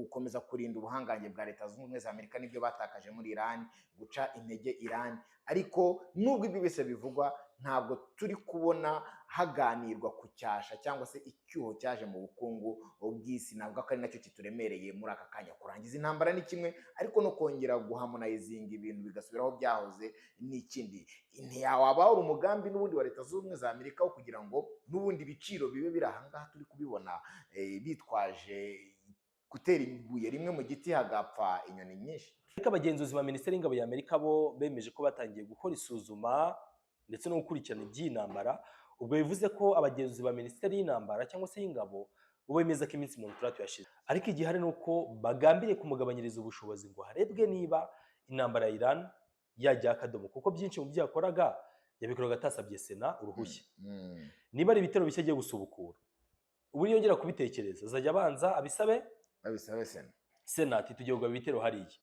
gukomeza kurinda ubuhangange bwa Leta Zunze Ubumwe za Amerika nibyo batakaje muri Iran, guca intege Iran. Ariko nubwo ibyo byose bivugwa, ntabwo turi kubona haganirwa ku cyasha cyangwa se icyuho cyaje mu bukungu bw'isi. Navuga ko ari nacyo kituremereye muri aka kanya. Kurangiza intambara ni kimwe, ariko no kongera guharmonizinga ibintu bigasubira aho byahoze ni ikindi. Ntiyawaba ari umugambi n'ubundi wa Leta Zunze Ubumwe za Amerika wo kugira ngo n'ubundi ibiciro bibe biri aha ngaha turi kubibona, bitwaje gutera ibuye rimwe mu giti hagapfa inyoni nyinshi. Ariko abagenzuzi ba Minisiteri y'Ingabo ya Amerika bo bemeje ko batangiye gukora isuzuma ndetse no gukurikirana iby'intambara. Ubwo bivuze ko abagenzuzi ba Minisiteri y'Intambara cyangwa se y'Ingabo bo bemeza ko iminsi 30 yashize. Ariko igihari nuko bagambiriye kumugabanyiriza ubushobozi ngo harebwe niba intambara ya Iran yajya akadomo, kuko byinshi mu byo yakoraga yabikoraga atasabye Sena uruhushya. Niba ari ibitero bishye agiye gusubukura, ubu yongera kubitekereza azajya abanza abisabe Senati tugiye kugaba ibitero hariya.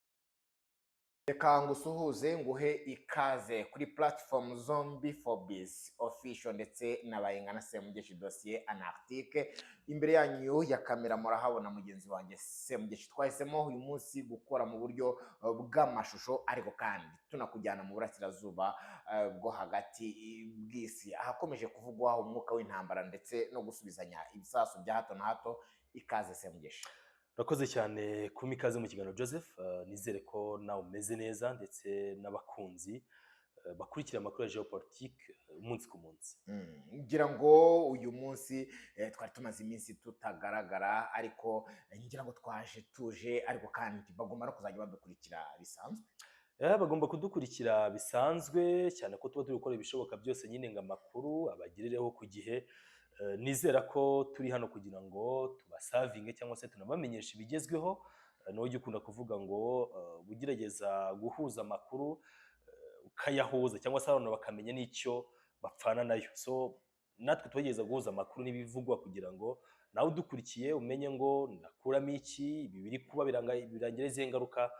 Reka ngusuhuze nguhe ikaze kuri platform Zombie Fobies official ndetse n'abayingana Semugeshi dossier Anarctique. Imbere yanyu ya kamera murahabona mugenzi wanjye Semugeshi. Twahisemo uyu munsi gukora mu buryo bw'amashusho, ariko kandi tunakujyana mu burasirazuba bwo hagati bw'isi, ahakomeje kuvugwa umwuka w'intambara ndetse no gusubizanya ibisasu bya hato na hato. Ikaze Semugeshi. Rakoze cyane kuma ikaze mu kiganiro Joseph. Nizere ko nawe umeze neza ndetse n'abakunzi bakurikira amakuru ya geopolitique umunsi ku munsi. Ngira ngo uyu munsi twari tumaze iminsi tutagaragara, ariko ngira ngo twaje tuje, ariko kandi bagomba no kuzajya badukurikira bisanzwe. Bagomba kudukurikira bisanzwe cyane ko tuba turi gukora ibishoboka byose nyine ngo amakuru abagirireho ku gihe. Nizera ko turi hano kugira ngo tubasavinge cyangwa se tunabamenyesha ibigezweho. No ujye ukunda kuvuga ngo ugerageza guhuza amakuru ukayahuza cyangwa se abantu bakamenya n'icyo bapfana nayo. So natwe tugerageza guhuza amakuru n'ibivugwa kugira ngo nawe udukurikiye umenye ngo ndakuramo iki, ibi biri kuba birangireze ingaruka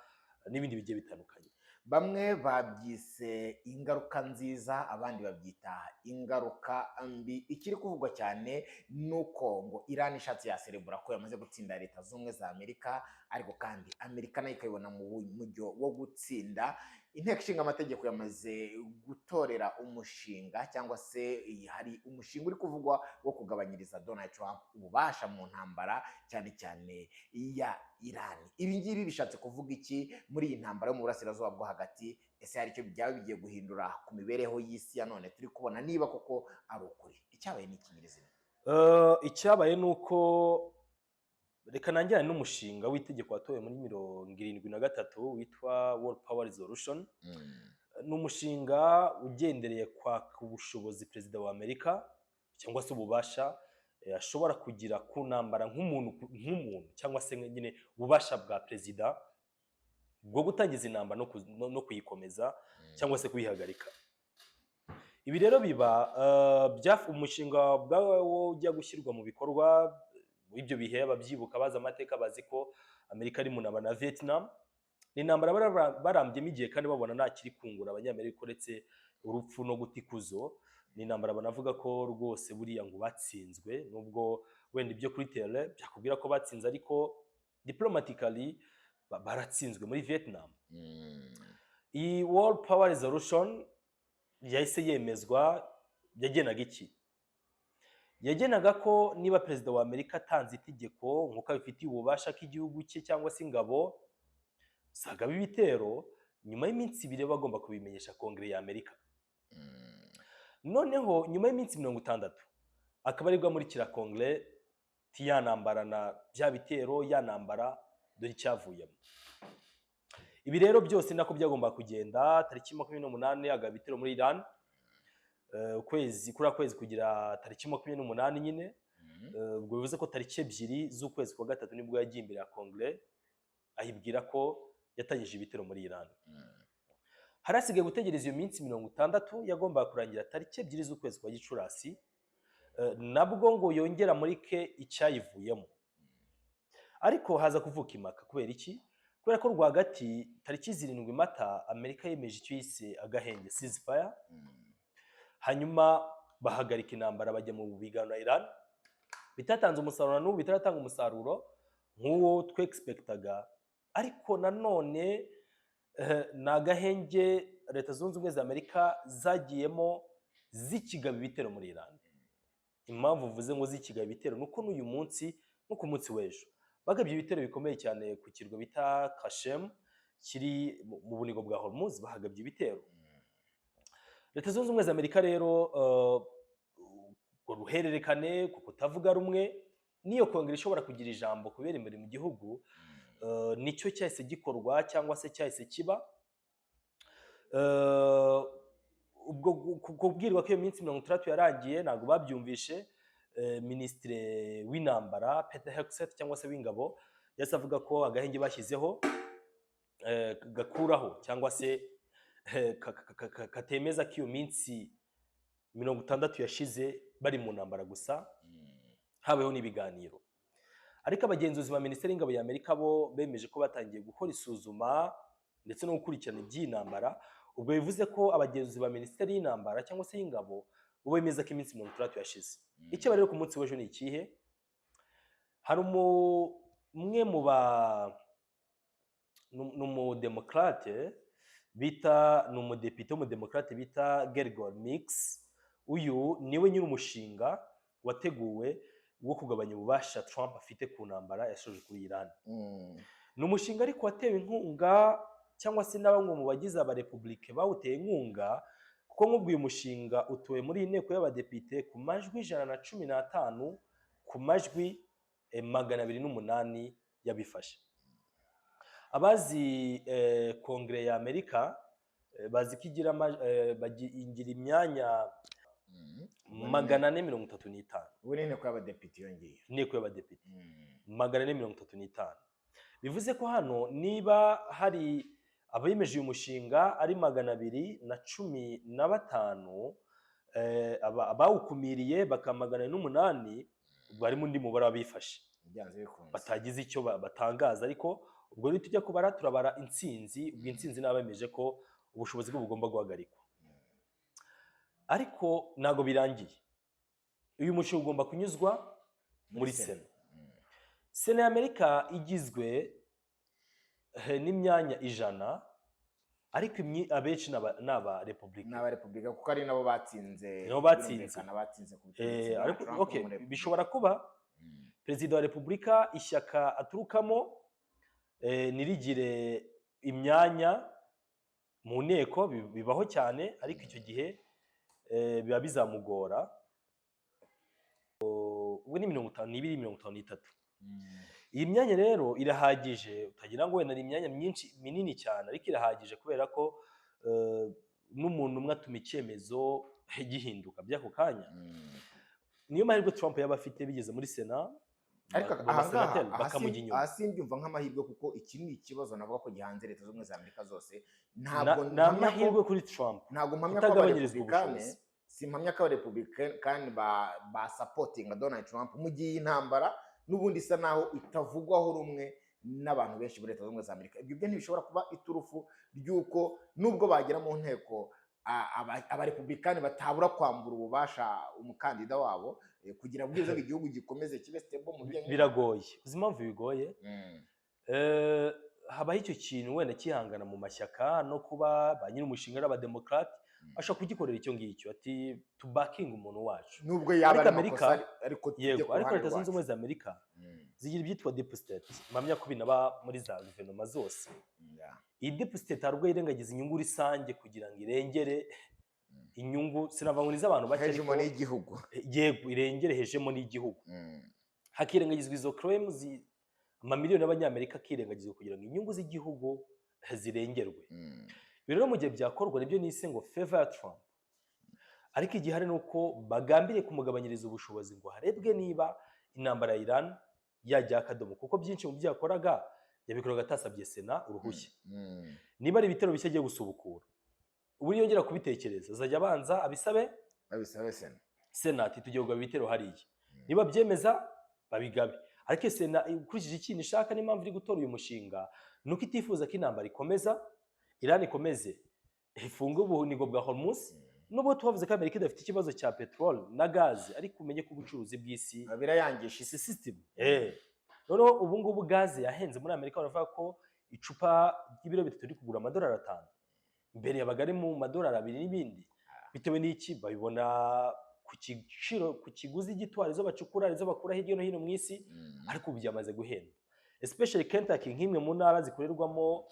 n'ibindi bigiye bitandukanye. Bamwe babyise ingaruka nziza, abandi babyita ingaruka mbi. Ikiri kuvugwa cyane nuko ngo Iran ishatse yaserebura ko yamaze gutsinda Leta Zunze Ubumwe za Amerika, ariko kandi Amerika nayo ikayibona mu mujyo wo gutsinda. Inteko Ishinga Amategeko yamaze gutorera umushinga, cyangwa se hari umushinga uri kuvugwa wo kugabanyiriza Donald Trump ububasha mu ntambara cyane cyane ya Iran. Ibi ngibi bishatse kuvuga iki muri iyi ntambara yo mu burasirazuba bwo hagati? Ese hari icyo byaba bigiye guhindura ku mibereho y'isi ya none turi kubona, niba koko ari ukuri? Icyabaye ni ikinyirizi. Icyabaye nuko reka nangirane n'umushinga w'itegeko watowe muri 73 witwa World Power Resolution. Ni umushinga ugendereye kwaka ubushobozi Perezida wa Amerika cyangwa se ububasha ashobora kugira ku ntambara nk'umuntu cyangwa se nyine ububasha bwa Perezida bwo gutangiza intambara no kuyikomeza cyangwa se kuyihagarika. Ibi rero biba umushinga bwawo ujya gushyirwa mu bikorwa. Ibyo bihe ababyibuka baza amateka bazi ko Amerika ari mu ntambara na Vietnam. Ni intambara barambyemo igihe kandi babona nta kiri kungura abanyamerika uretse urupfu no gutikuzo. Ni intambara banavuga ko rwose buriya ngo batsinzwe, nubwo wenda ibyo kuri tele byakubwira ko batsinze, ariko diplomatically baratsinzwe muri Vietnam. Iyi World Power Resolution yahise yemezwa. Yagenaga iki? Yagenaga ko niba Perezida wa Amerika atanze itegeko nk'uko abifitiye ububasha k'igihugu cye cyangwa se ingabo zagaba ibitero, nyuma y'iminsi 2 bagomba kubimenyesha Kongere ya Amerika. Noneho nyuma y'iminsi 60 akaba aribwo muri kira Kongere tiyanambara na bya bitero yanambara dore cyavuyemo. Ibi rero byose nako byagomba kugenda. Tariki 28 agaba ibitero muri Iran. Kwezi kugira tariki 28 nyine. Ubwo bivuze ko tariki 2 z'ukwezi kwa gatatu nibwo yagiye imbere ya Kongere ahibwira ko yatangije ibitero muri Iran. Harasigaye gutegereza iyo minsi 60 yagomba kurangira tariki 2 z'ukwezi kwa Gicurasi, nabwo ngo yongera muri ke icyayivuyemo. Ariko haza kuvuka impaka. Kubera iki? Kubera ko rwagati tariki 7 Mata Amerika yemeje icyo yise agahenge ceasefire. Hanyuma bahagarika intambara bajya mu biganiro na Iran. Bitatanze umusaruro n'ubu bitaratanga umusaruro nk'uwo twexpectaga, ariko nanone ni agahenge leta zunze ubumwe za Amerika zagiyemo zikigaba ibitero muri Iran. Impamvu mvuze ngo zikigaba ibitero nuko n'uyu munsi no ku munsi w'ejo bagabye ibitero bikomeye cyane ku kirwa bita Qasem kiri mu bunigo bwa Hormuz, bahagabye ibitero. Leta zunze ubumwe za Amerika rero uruhererekane ku kutavuga rumwe niyo kongera ishobora kugira ijambo kubera imbere mu gihugu, nicyo cyahise gikorwa cyangwa se cyahise kiba. Ubwo kubwirwa ko iyo minsi 30 yarangiye ntabwo babyumvishe. Minisitiri w'intambara Peter Hegseth cyangwa se w'ingabo yase avuga ko agahenge bashyizeho gakuraho cyangwa se katemeza ko iyo minsi 60 yashize bari mu ntambara gusa, habeho n'ibiganiro. Ariko abagenzuzi ba Minisiteri y'Ingabo ya Amerika bo bemeje ko batangiye gukora isuzuma ndetse no gukurikirana iby'intambara. Ubwo bivuze ko abagenzuzi ba Minisiteri y'Intambara cyangwa se y'Ingabo bo bemeza ko iminsi 30 yashize. Icyo bari ku munsi w'ejo ni ikihe? Hari umwe mu demokrate bita n'umudepite w'umudemokrate bita Gregor Mix. Uyu niwe nyiri umushinga wateguwe wo kugabanya ububasha Trump afite ku ntambara yashoje kuri Iran. Ni umushinga ariko watewe inkunga cyangwa se na bamwe mu bagize abarepublike bawuteye inkunga, kuko nk'ubwo uyu mushinga utuwe muri inteko y'abadepite ku majwi 115 ku majwi 208 yabifashe. Abazi kongere ya Amerika bazi ko igira imyanya 435. Ubu ni inteko y'abadepite yongeye. Inteko y'abadepite 435. Bivuze ko hano niba hari abemeje uyu mushinga ari 215, abawukumiriye bakamagana 8, ubwo harimo undi mubare wabifashe batagize icyo batangaza. Ariko ubwo rero tujya kubara turabara intsinzi, ubwo intsinzi nabemeje ko ubushobozi bwo bugomba guhagarikwa. Ariko nago birangiye, uyu mushinga ugomba kunyuzwa muri Sena. Sena ya Amerika igizwe n'imyanya 100, ariko abenshi n'aba Republika kuko ari nabo batsinze. Ariko okay, bishobora kuba Perezida wa Repubulika ishyaka aturukamo nirigire imyanya mu nteko, bibaho cyane, ariko icyo gihe biba bizamugora. Ubu ni 52-53. Iyi myanya rero irahagije, utagira ngo wenda ni imyanya myinshi minini cyane, ariko irahagije kubera ko n'umuntu umwe atuma icyemezo gihinduka by'ako kanya. Niyo mahirwe Trump yaba afite bigeze muri Sena, ariko bakamujya inyuma. Simbyumva nk'amahirwe kuko iki ni ikibazo navuga ko gihanze leta z'ubumwe za Amerika zose. Ntabwo n'amahirwe kuri Trump. Ntabwo mpamya ko abarepublikane, simpamya ko abarepublikane ba supporting Donald Trump mu gihe intambara n'ubundi isa naho itavugwaho rumwe n'abantu benshi muri leta z'ubumwe za Amerika. Ibyo ntibishobora kuba iturufu ry'uko nubwo bagera mu nteko abarepublikani batabura kwambura ububasha umukandida wabo kugira ngo igihugu gikomeze kibe stable mu byo biragoye. Uzi impamvu bigoye? Habaho icyo kintu wenda kihangana mu mashyaka no kuba ba nyiri umushinga n'abademokrate ashaka kugikorera icyo ngicyo, ati to backing umuntu wacu. Nubwo yaba ari Amerika, ariko leta zunze ubumwe za Amerika zigira ibyitwa deep state. Mpamya ko binaba muri za guverinoma zose. Iyi deep state harubwo irengagiza inyungu rusange kugira ngo irengere inyungu sinavanga n'iz'abantu bake, ariko n'igihugu yego irengere hejemo n'igihugu. Hakirengagizwa izo claims amamiliyoni y'abanyamerika akirengagizwa kugira ngo inyungu z'igihugu zirengerwe. Rero mu gihe byakorwa nibyo nise ngo favor ya Trump, ariko igihari nuko bagambiriye kumugabanyiriza ubushobozi ngo harebwe niba intambara ya Iran yajya akadomo, kuko byinshi mu byakoraga yabikoraga atasabye Sena uruhushya. Niba ari ibitero bishya agiye gusubukura, ubu yongera kubitekereza azajya abanza abisabe Sena ati tugiye kugaba ibitero hariya, niba byemeza babigabe. Ariko Sena ukurikije ikintu ishaka n'impamvu iri gutora uyu mushinga nuko itifuza ko intambara ikomeza, Iran ikomeze ifunge ubunigo bwa Hormuz. Nubwo tuvuze ko Amerika idafite ikibazo cya petrol na gazi, ariko umenye ko ubucuruzi bw'isi birayangisha isi system. noneho ubu ngubu gaze yahenze muri Amerika, baravuga ko icupa ry'ibiro bitatu riri kugura amadolari 5, mbere yabaga ari mu madolari 2 n'ibindi. Bitewe n'iki? Babibona ku giciro, ku kiguzi gito, arizo bacukura, arizo bakura hirya no hino mu isi, ariko ubu byamaze guhenda, especially Kentucky, nk'imwe mu ntara zikorerwamo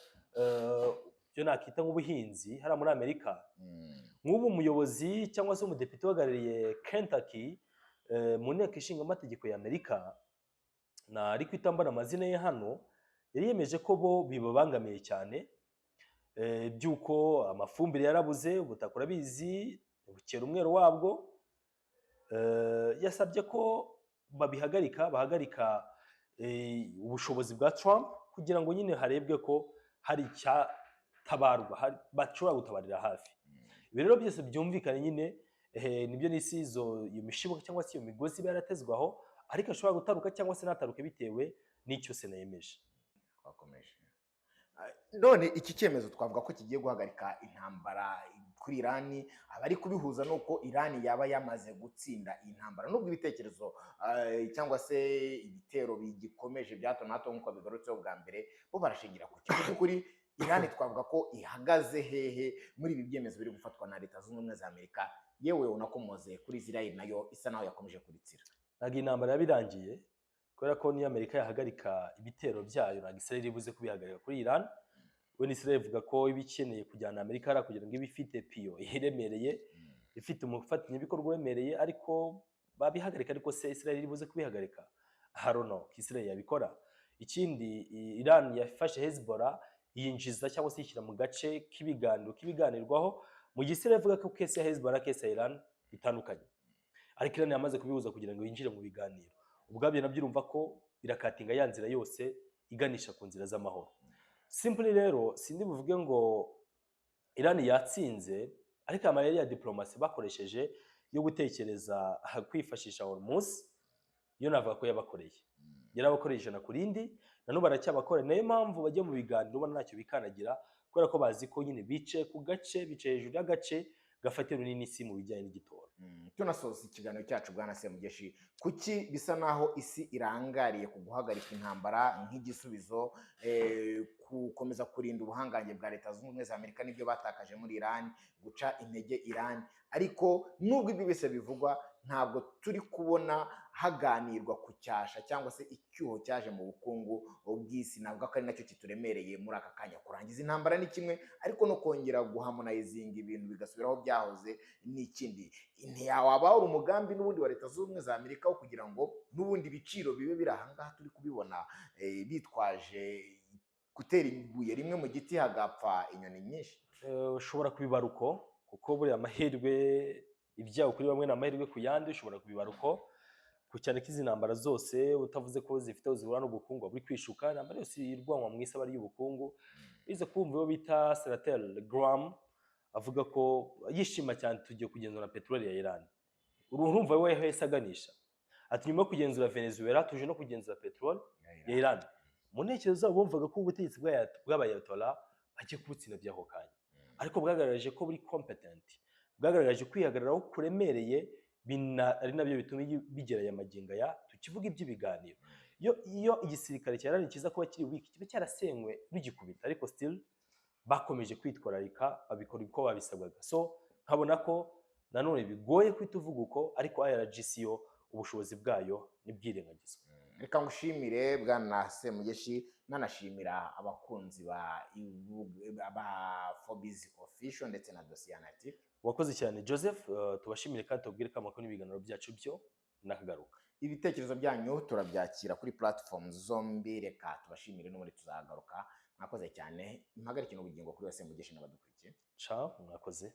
byo nakita nk'ubuhinzi hariya muri Amerika. Nk'ubu umuyobozi cyangwa se umudepite uhagarariye Kentucky mu nteko ishinga amategeko ya Amerika, ari kwitambara amazina ye hano, yari yemeje ko bo bibabangamiye cyane, by'uko amafumbire yarabuze, ubutaka urabizi bukera umwero wabwo. Yasabye ko bahagarika ubushobozi bwa Trump, kugira ngo nyine harebwe ko hari icyatabarwa, bashobora gutabarira hafi. Ibi rero byose byumvikane nyine, nibyo n'isi iyo mishibuka cyangwa se iyo migozi iba yaratezwaho, ariko ashobora gutaruka cyangwa se nataruke bitewe n'icyo Sena yemeje. None iki cyemezo twavuga ko kigiye guhagarika intambara kuri Irani, abari kubihuza nuko Irani yaba yamaze gutsinda intambara, nubwo ibitekerezo cyangwa se ibitero bigikomeje bya hato na hato nk'uko bigarutseho bwa mbere, bo barashingira ku kintu kuri Irani. Twavuga ko ihagaze hehe muri ibi byemezo biri gufatwa na Leta Zunze Ubumwe za Amerika, yewe unakomoze kuri Israel nayo isa naho yakomeje kuritsira? Ntabwo intambara yabirangiye, kubera ko niyo Amerika yahagarika ibitero byayo, ntabwo Israel ibuze kubihagarika kuri Iran. We Israel ivuga ko iba ikeneye kujyana Amerika hariya kugira ngo ibe ifite piyo iremereye, ifite umufatanyabikorwa uremereye, ariko babihagarika. Ariko se Israel ibuze kubihagarika? I don't know ko Israel yabikora. Ikindi, Iran yafashe Hezbollah yinjiza cyangwa se yishyira mu gace k'ibiganirwaho, mu gihe Israel ivuga ko kesi ya Hezbollah, kesi ya Iran bitandukanye, ariko Iran yamaze kubihuza kugira ngo yinjire mu biganiro. Ubwabyo nabyo urumva ko birakatinga ya nzira yose iganisha ku nzira z'amahoro. Simply rero sindi buvuge ngo Iran yatsinze, ariko amayeri ya diplomasi bakoresheje yo gutekereza kwifashisha Hormuz, yo navuga ko yabakoreye. Yarabakoreye ijana ku rindi, nano baracyabakora. Nayo mpamvu bajya mu biganiro ubona ntacyo bikanagira, kubera ko bazi ko nyine bicaye ku gace, bicaye hejuru y'agace gafatira runini isi mu bijyanye n'igitoro. Tunasoza ikiganiro cyacu Bwana Semugeshi, kuki bisa naho isi irangariye ku guhagarika intambara nk'igisubizo, gukomeza kurinda ubuhangange bwa Leta Zunze Ubumwe za Amerika n'ibyo batakaje muri Iran, guca intege Iran, ariko nubwo ibyo byose bivugwa, ntabwo turi kubona haganirwa ku cyasha cyangwa se icyuho cyaje mu bukungu bw'isi. Navuga ko ari nacyo kituremereye muri aka kanya. Kurangiza intambara ni kimwe, ariko no kongera guharmonizinga ibintu bigasubiraho byahoze ni ikindi. Ntiyawaba ari umugambi n'ubundi wa Leta Zunze Ubumwe za Amerika wo kugira ngo n'ubundi ibiciro bibe biri ahangaha turi kubibona, bitwaje gutera ibuye rimwe mu giti hagapfa inyoni nyinshi? Ushobora kubibara uko, kuko buriya amahirwe, ibyago kuri bamwe n'amahirwe ku yandi, ushobora kubibara uko, cyane ko izi ntambara zose utavuze ko zifite zihura n'ubukungu buri kwishuka. Intambara yose irwanwa mu isi aba ari iy'ubukungu. Bize kumva uwo bita Senateur Graham avuga ko yishima cyane tugiye kugenzura peteroli ya Iran. Urumva we yahise aganisha ati nyuma yo kugenzura Venezuela tuje no kugenzura peteroli ya Iran. Mu ntekerezo zabo bumvaga ko ubutegetsi bw'abayatola bagiye kubutsinda by'ako kanya, ariko bwagaragaje ko buri competent, bwagaragaje kwihagararaho kuremereye, ari nabyo bituma bigera aya magingo aya tukivuga iby'ibiganiro. Iyo igisirikare cya Iran kiza kuba kiri wiki, kiba cyarasenywe rugikubita, ariko still bakomeje kwitwararika, babikora uko babisabwaga. So nkabona ko nanone bigoye kwita uvuga uko, ariko IRGC yo ubushobozi bwayo nibwirengagizwa. Reka ngushimire Bwana Semugeshi, nanashimira abakunzi ba Forbes Official ndetse na Dosiye Analytique. Wakoze cyane Joseph, tubashimire kandi tubwire ko amakuru n'ibiganiro byacu byo nakagaruka. Ibitekerezo byanyu turabyakira kuri platform zombi. Reka tubashimire n'ubundi tuzagaruka. Mwakoze cyane, impagarike n'ubugingo kuri Semugeshi n'abadukurikiye. Ciao, mwakoze.